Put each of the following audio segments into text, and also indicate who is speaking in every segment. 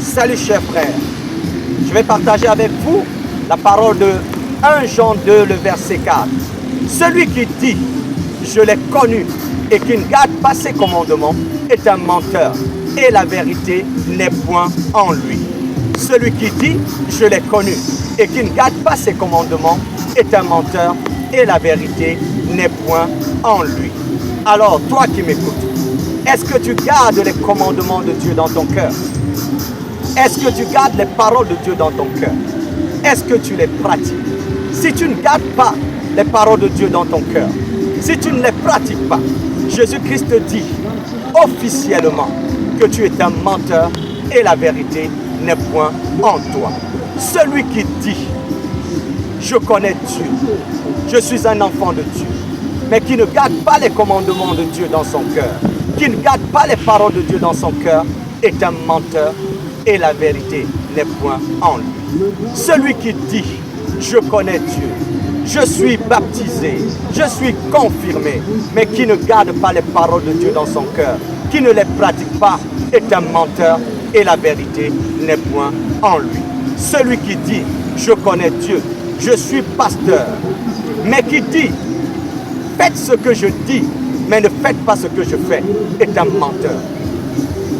Speaker 1: Salut chers frères, je vais partager avec vous la parole de 1 Jean 2, le verset 4. Celui qui dit « je l'ai connu » et qui ne garde pas ses commandements est un menteur et la vérité n'est point en lui. Celui qui dit « je l'ai connu » et qui ne garde pas ses commandements est un menteur et la vérité n'est point en lui. Alors toi qui m'écoutes, est-ce que tu gardes les commandements de Dieu dans ton cœur? Est-ce que tu gardes les paroles de Dieu dans ton cœur? Est-ce que tu les pratiques? Si tu ne gardes pas les paroles de Dieu dans ton cœur, si tu ne les pratiques pas, Jésus-Christ te dit officiellement que tu es un menteur et la vérité n'est point en toi. Celui qui dit « je connais Dieu, je suis un enfant de Dieu », mais qui ne garde pas les commandements de Dieu dans son cœur, qui ne garde pas les paroles de Dieu dans son cœur, est un menteur et la vérité n'est point en lui. Celui qui dit « je connais Dieu, je suis baptisé, je suis confirmé », mais qui ne garde pas les paroles de Dieu dans son cœur, qui ne les pratique pas, est un menteur et la vérité n'est point en lui. Celui qui dit « je connais Dieu, je suis pasteur », mais qui dit « faites ce que je dis, mais ne faites pas ce que je fais », est un menteur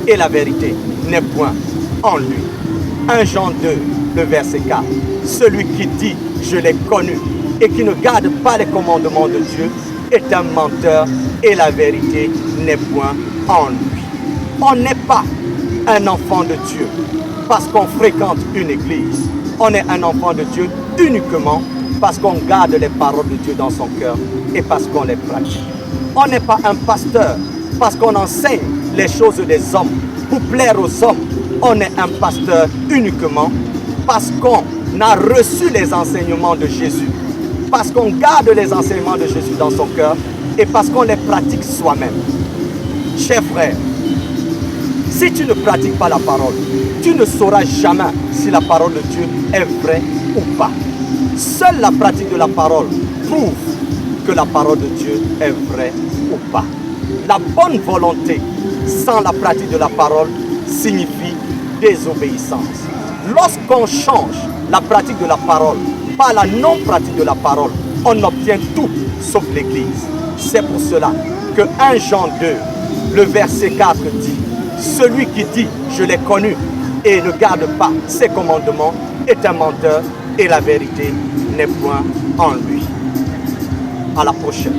Speaker 1: et la vérité n'est point en lui. 1 Jean 2, le verset 4. Celui qui dit « je l'ai connu » et qui ne garde pas les commandements de Dieu est un menteur et la vérité n'est point en lui. On n'est pas un enfant de Dieu parce qu'on fréquente une église. On est un enfant de Dieu uniquement parce qu'on garde les paroles de Dieu dans son cœur et parce qu'on les pratique. On n'est pas un pasteur parce qu'on enseigne les choses des hommes pour plaire aux hommes. On est un pasteur uniquement parce qu'on a reçu les enseignements de Jésus, parce qu'on garde les enseignements de Jésus dans son cœur et parce qu'on les pratique soi-même. Chers frères, si tu ne pratiques pas la parole, tu ne sauras jamais si la parole de Dieu est vraie ou pas. Seule la pratique de la parole prouve que la parole de Dieu est vraie ou pas. La bonne volonté sans la pratique de la parole signifie désobéissance. Lorsqu'on change la pratique de la parole par la non-pratique de la parole, on obtient tout sauf l'Église. C'est pour cela que 1 Jean 2, le verset 4 dit « Celui qui dit « je l'ai connu » et ne garde pas ses commandements est un menteur et la vérité n'est point en lui. À la prochaine.